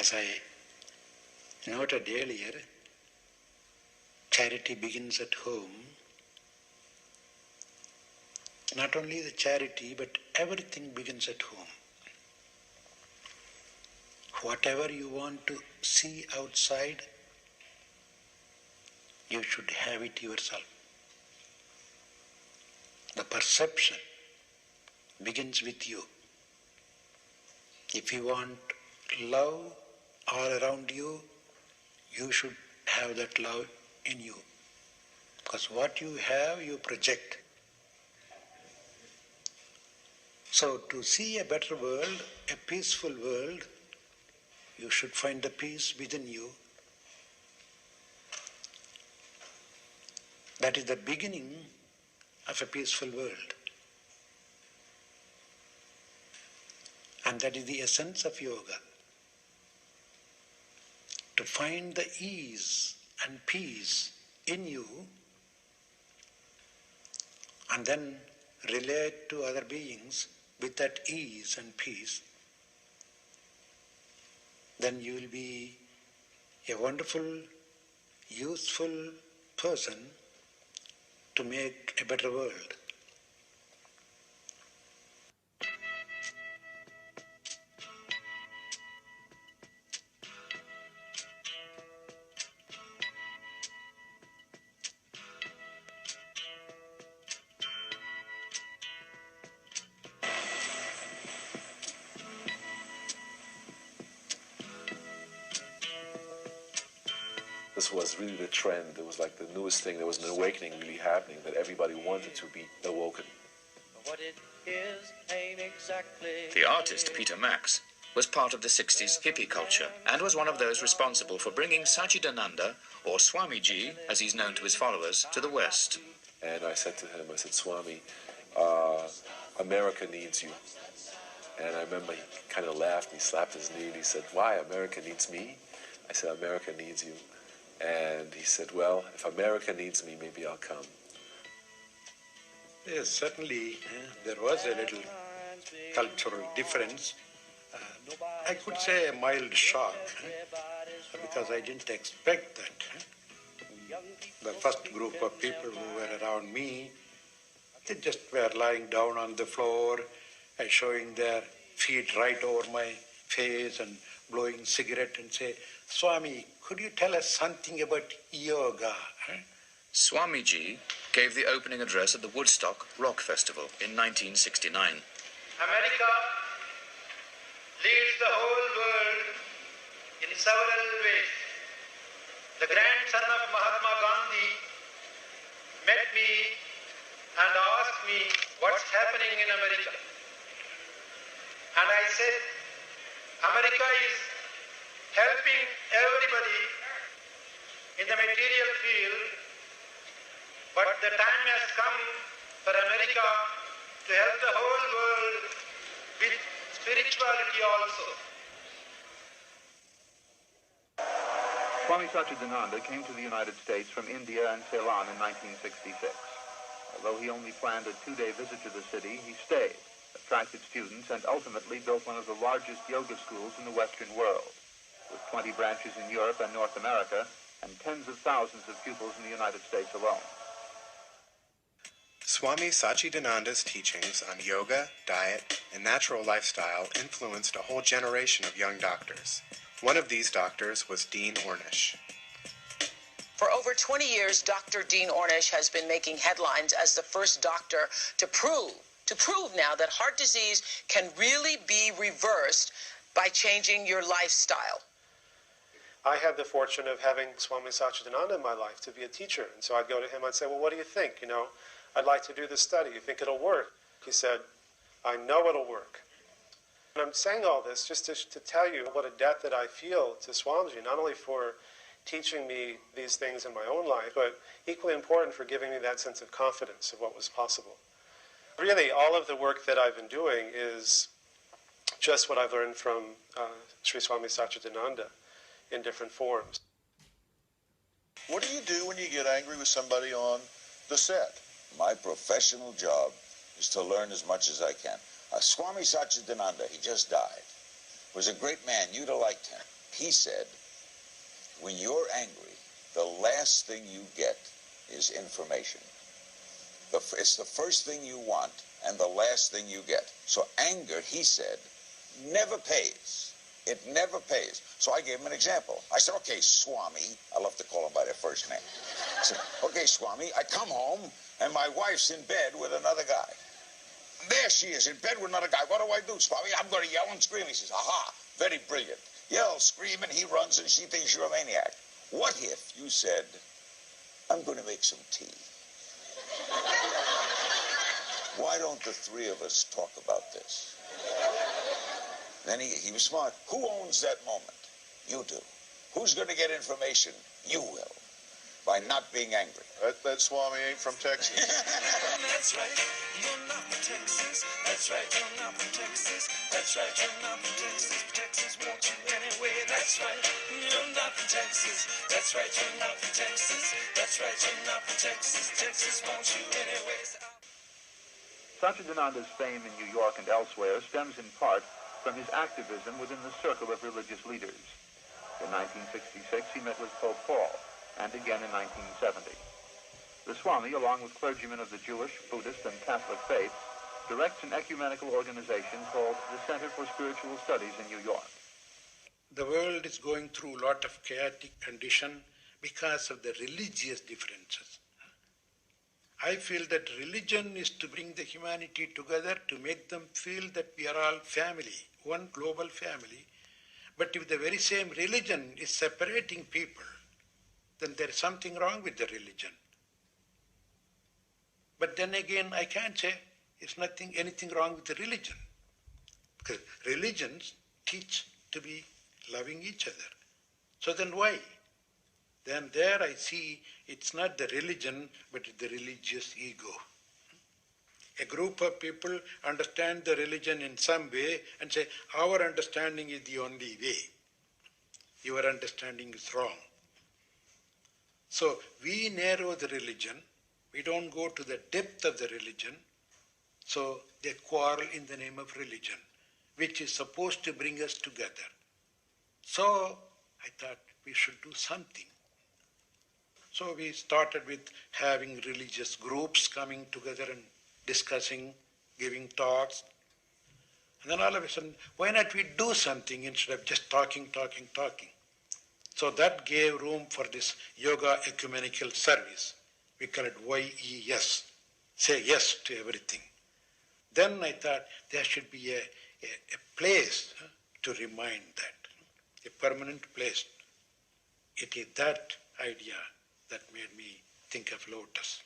As I noted earlier, charity begins at home. Not only the charity, but everything begins at home. Whatever you want to see outside, you should have it yourself. The perception begins with you. If you want love all around you, you should have that love in you. Because what you have, you project. So to see a better world, a peaceful world, you should find the peace within you. That is the beginning of a peaceful world. And that is the essence of yoga. To find the ease and peace in you and then relate to other beings with that ease and peace, then you will be a wonderful, useful person to make a better world. This was really the trend. It was like the newest thing. There was an awakening really happening that everybody wanted to be awoken. What it is ain't exactly The artist Peter Max was part of the 60s hippie culture and was one of those responsible for bringing Satchidananda, or Swamiji, as he's known to his followers, to the West. And I said to him, I said, Swami, America needs you. And I remember he kind of laughed and he slapped his knee and he said, why, America needs me? I said, America needs you. And he said, well, if America needs me, maybe I'll come. Yes, certainly there was a little cultural difference. I could say a mild shock, because I didn't expect that. The first group of people who were around me, they just were lying down on the floor and showing their feet right over my face and blowing cigarette and say, Swami, could you tell us something about yoga? Swamiji gave the opening address at the Woodstock Rock Festival in 1969. America leads the whole world in several ways. The grandson of Mahatma Gandhi met me and asked me what's happening in America. And I said, America is helping everybody in the material field, but the time has come for America to help the whole world with spirituality also. Swami Satchidananda came to the United States from India and Ceylon in 1966. Although he only planned a 2-day visit to the city, he stayed, attracted students, and ultimately built one of the largest yoga schools in the Western world, with 20 branches in Europe and North America, and tens of thousands of pupils in the United States alone. Swami Satchidananda's teachings on yoga, diet, and natural lifestyle influenced a whole generation of young doctors. One of these doctors was Dean Ornish. For over 20 years, Dr. Dean Ornish has been making headlines as the first doctor to prove now that heart disease can really be reversed by changing your lifestyle. I had the fortune of having Swami Satchidananda in my life to be a teacher. And so I'd go to him, I'd say, well, what do you think? You know, I'd like to do this study. You think it'll work? He said, I know it'll work. And I'm saying all this just to tell you what a debt that I feel to Swamiji, not only for teaching me these things in my own life, but equally important for giving me that sense of confidence of what was possible. Really, all of the work that I've been doing is just what I've learned from Sri Swami Satchidananda in different forms. What do you do when you get angry with somebody on the set? My professional job is to learn as much as I can. Swami Satchidananda, he just died, was a great man. You'd have liked him. He said, when you're angry, the last thing you get is information. It's the first thing you want and the last thing you get. So anger, he said, never pays. It never pays. So I gave him an example. I said, okay, Swami, I love to call him by their first name. I said, okay, Swami, I come home and my wife's in bed with another guy. There she is, in bed with another guy. What do, Swami? I'm going to yell and scream. He says, aha, very brilliant. Yell, scream, and he runs and she thinks you're a maniac. What if you said, I'm going to make some tea? Why don't the three of us talk about this? Then he was smart. Who owns that moment? You do. Who's going to get information? You will. By not being angry. That Swami ain't from Texas. That's right, you're not from Texas. That's right, you're not from Texas. That's right, you're not from Texas. Texas wants you anyway. That's right, you're not from Texas. That's right, you're not from Texas. That's right, you're not from Texas. Texas wants you anyway. Satchidananda's fame in New York and elsewhere stems in part from his activism within the circle of religious leaders. In 1966, he met with Pope Paul, and again in 1970. The Swami, along with clergymen of the Jewish, Buddhist, and Catholic faiths, directs an ecumenical organization called the Center for Spiritual Studies in New York. The world is going through a lot of chaotic condition because of the religious differences. I feel that religion is to bring the humanity together, to make them feel that we are all family, one global family. But if the very same religion is separating people, then there is something wrong with the religion. But then again, I can't say it's anything wrong with the religion, because religions teach to be loving each other. So then why? Then there I see it's not the religion, but the religious ego. A group of people understand the religion in some way and say, our understanding is the only way. Your understanding is wrong. So we narrow the religion, we don't go to the depth of the religion, so they quarrel in the name of religion, which is supposed to bring us together. So I thought we should do something. So we started with having religious groups coming together and discussing, giving talks. And then all of a sudden, why not we do something instead of just talking? So that gave room for this yoga ecumenical service. We call it YES, say yes to everything. Then I thought there should be a place to remind that, a permanent place. It is that idea that made me think of Lotus.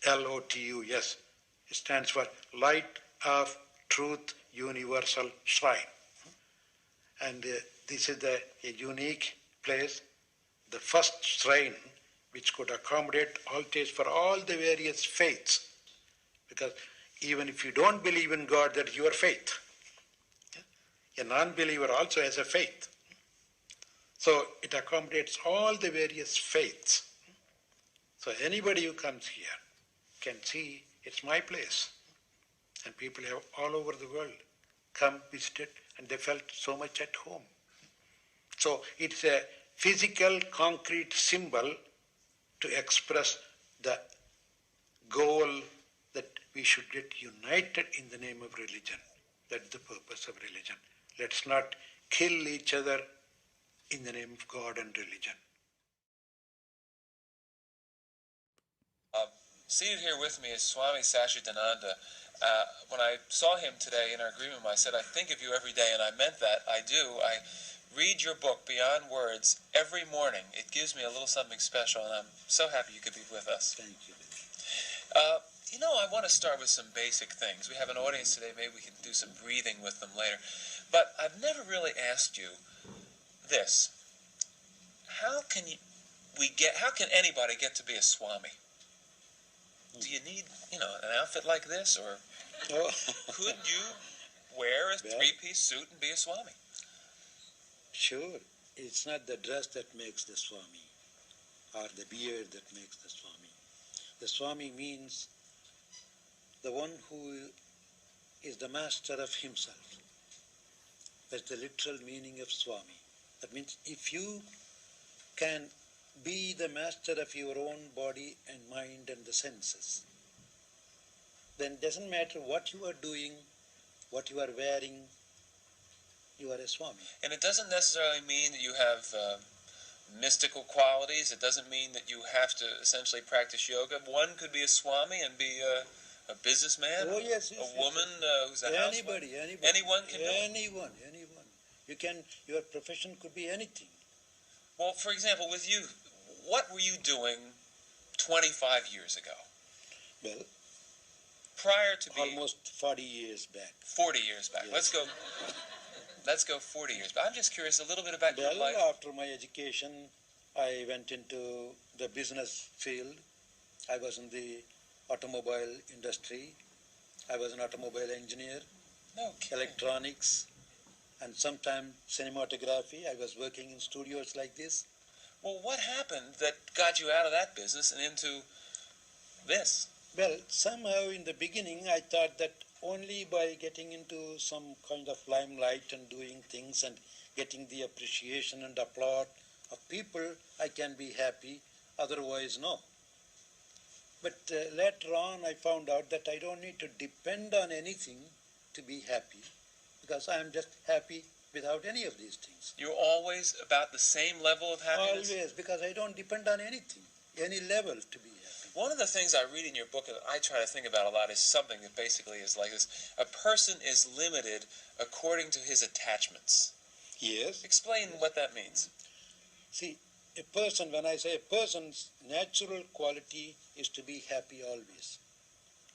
LOTUS. It stands for Light of Truth Universal Shrine. And this is a unique place, the first shrine which could accommodate altars for all the various faiths. Because even if you don't believe in God, that is your faith. A non-believer also has a faith. So it accommodates all the various faiths. So anybody who comes here can see it's my place. And people have all over the world come, visited, and they felt so much at home. So it's a physical, concrete symbol to express the goal that we should get united in the name of religion. That's the purpose of religion. Let's not kill each other in the name of God and religion. Seated here with me is Swami Satchidananda. When I saw him today in our green room, I said, I think of you every day, and I meant that. I do. I read your book, Beyond Words, every morning. It gives me a little something special, and I'm so happy you could be with us. Thank you. I want to start with some basic things. We have an audience today. Maybe we can do some breathing with them later. But I've never really asked you this. How can anybody get to be a Swami? Do you need, an outfit like this, or could you wear a three-piece suit and be a Swami? Sure. It's not the dress that makes the Swami, or the beard that makes the Swami. The Swami means the one who is the master of himself. That's the literal meaning of Swami. That means if you can be the master of your own body and mind and the senses, then it doesn't matter what you are doing, what you are wearing, you are a Swami. And it doesn't necessarily mean that you have mystical qualities. It doesn't mean that you have to essentially practice yoga. One could be a Swami and be a businessman, Oh, yes, a woman who's a anybody, housewife. anybody. Anyone can do it. Anyone. You can, your profession could be anything. Well, for example, with you, what were you doing 25 years ago? Well, prior to being almost 40 years back. 40 years back. Yes. Let's go 40 years back. I'm just curious a little bit about your life. After my education, I went into the business field. I was in the automobile industry. I was an automobile engineer, electronics, and sometimes cinematography. I was working in studios like this. Well, what happened that got you out of that business and into this? Well, somehow in the beginning I thought that only by getting into some kind of limelight and doing things and getting the appreciation and applause of people, I can be happy, otherwise no. But later on I found out that I don't need to depend on anything to be happy, because I am just happy without any of these things. You're always about the same level of happiness? Always, because I don't depend on anything, any level to be happy. One of the things I read in your book that I try to think about a lot is something that basically is like this. A person is limited according to his attachments. Yes. Explain what that means. See, a person, when I say a person's natural quality is to be happy always.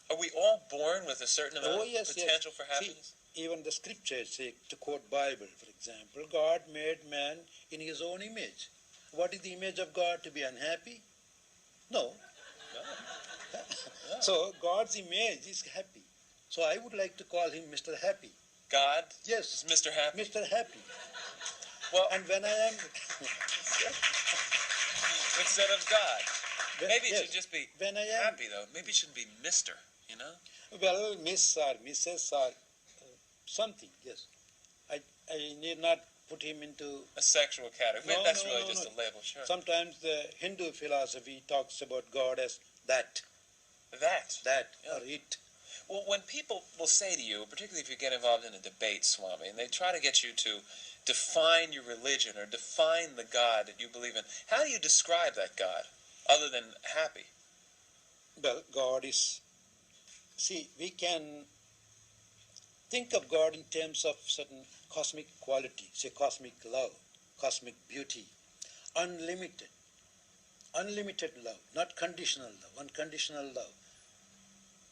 Are we all born with a certain amount of potential for happiness? See, even the scriptures say, to quote Bible, for example, God made man in his own image. What is the image of God? To be unhappy? No. So God's image is happy. So I would like to call him Mr. Happy. God? Yes. Is Mr. Happy? Mr. Happy. Well, and when I am... instead of God. Maybe it should just be when I am happy, though. Maybe it shouldn't be Mr., you know? Well, Miss or Mrs. or something, yes. I need not put him into... a sexual category. No, That's no, really no, just no. a label, sure. Sometimes the Hindu philosophy talks about God as that. That or it. Well, when people will say to you, particularly if you get involved in a debate, Swami, and they try to get you to define your religion or define the God that you believe in, how do you describe that God, other than happy? Well, God is... See, we can think of God in terms of certain cosmic quality, say cosmic love, cosmic beauty, unlimited love, not conditional love, unconditional love.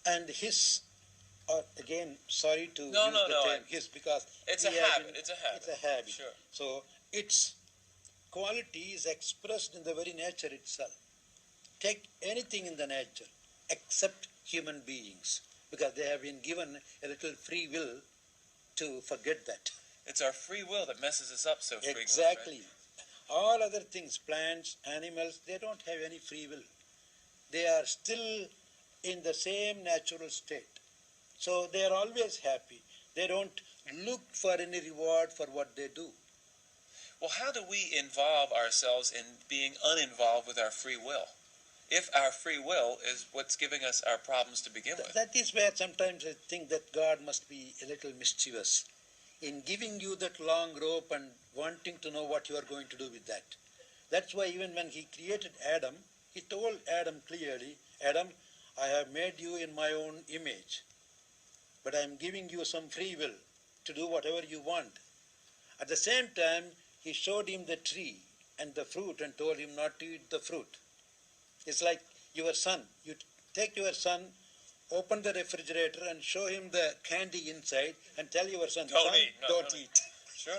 And his, again, sorry to use the term his, because it's a habit. It's a habit. Sure. So its quality is expressed in the very nature itself. Take anything in the nature except human beings, because they have been given a little free will to forget that. It's our free will that messes us up so frequently. Exactly. Right? All other things, plants, animals, they don't have any free will. They are still in the same natural state. So they are always happy. They don't look for any reward for what they do. Well, how do we involve ourselves in being uninvolved with our free will? If our free will is what's giving us our problems to begin with. That is where sometimes I think that God must be a little mischievous in giving you that long rope and wanting to know what you are going to do with that. That's why even when he created Adam, he told Adam clearly, Adam, I have made you in my own image, but I am giving you some free will to do whatever you want. At the same time, he showed him the tree and the fruit and told him not to eat the fruit. It's like your son. You take your son, open the refrigerator and show him the candy inside and tell your son, don't eat. Don't eat. Sure.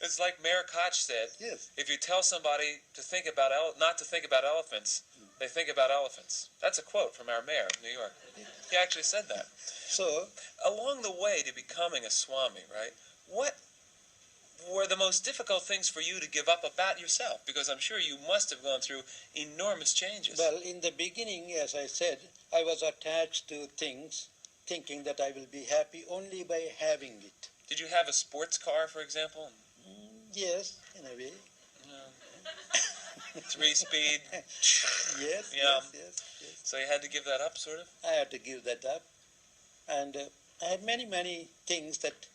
It's like Mayor Koch said, yes. If you tell somebody to think about not to think about elephants, they think about elephants. That's a quote from our mayor of New York. He actually said that. So, along the way to becoming a Swami, right, what were the most difficult things for you to give up about yourself? Because I'm sure you must have gone through enormous changes. Well, in the beginning, as I said, I was attached to things, thinking that I will be happy only by having it. Did you have a sports car, for example? Yes, in a way. 3-speed. Yes, Yeah. yes. So you had to give that up, sort of? I had to give that up. And I had many things that,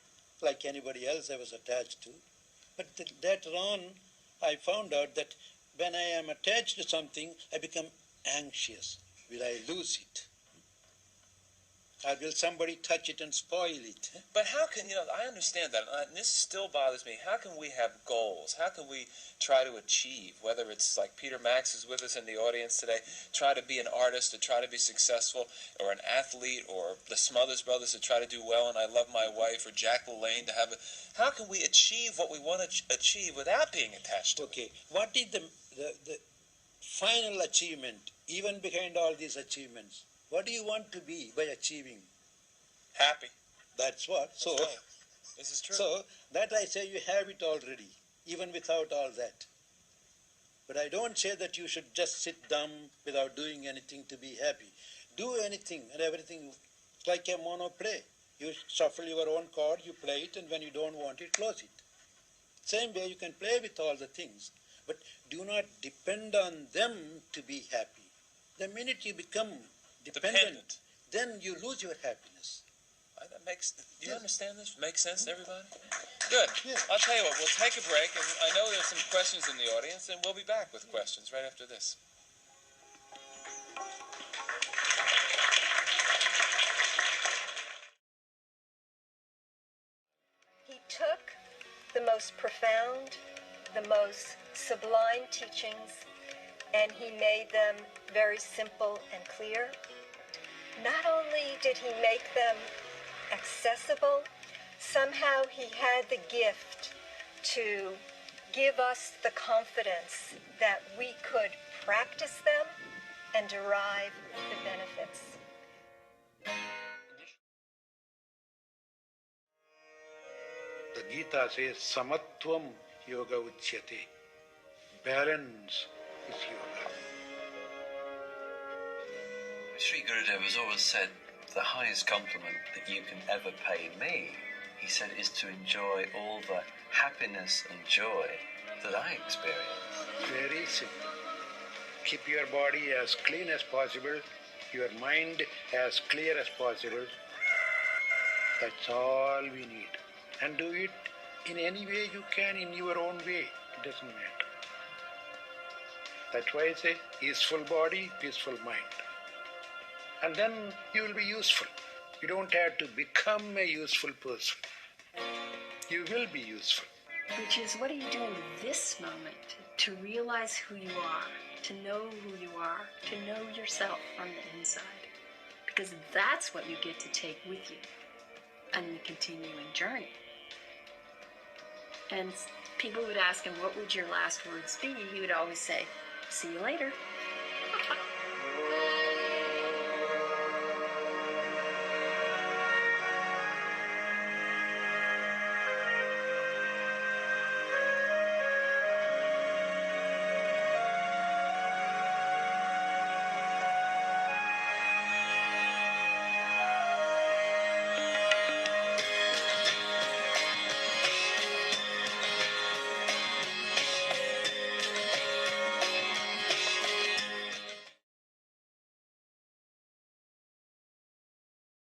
like anybody else, I was attached to. But later on, I found out that when I am attached to something, I become anxious. Will I lose it? Or will somebody touch it and spoil it? But how can, I understand that, and this still bothers me. How can we have goals? How can we try to achieve, whether it's like Peter Max is with us in the audience today, try to be an artist, to try to be successful, or an athlete, or the Smothers Brothers to try to do well, and I Love My Wife, or Jack LaLanne to have how can we achieve what we want to achieve without being attached to it? Okay, what is the final achievement, even behind all these achievements? What do you want to be by achieving? Happy. That's what. That's right. This is true. So that I say you have it already, even without all that. But I don't say that you should just sit dumb without doing anything to be happy. Do anything and everything. It's like a mono play. You shuffle your own chord, you play it, and when you don't want it, close it. Same way you can play with all the things, but do not depend on them to be happy. The minute you become dependent, then you lose your happiness. That makes. Do you understand this? Makes sense to everybody? Good. Yeah. I'll tell you what. We'll take a break, and I know there's some questions in the audience, and we'll be back with questions right after this. He took the most profound, the most sublime teachings, and he made them very simple and clear. Not only did he make them accessible, somehow he had the gift to give us the confidence that we could practice them and derive the benefits. The Gita says, Samatvam yoga uchyate. Balance is yoga. Sri Gurudev has always said, the highest compliment that you can ever pay me, he said, is to enjoy all the happiness and joy that I experience. Very simple. Keep your body as clean as possible, your mind as clear as possible. That's all we need. And do it in any way you can, in your own way. It doesn't matter. That's why I say, peaceful body, peaceful mind. And then you will be useful. You don't have to become a useful person. You will be useful. Which is, what are you doing this moment to realize who you are, to know who you are, to know yourself from the inside? Because that's what you get to take with you on the continuing journey. And people would ask him, what would your last words be? He would always say, see you later.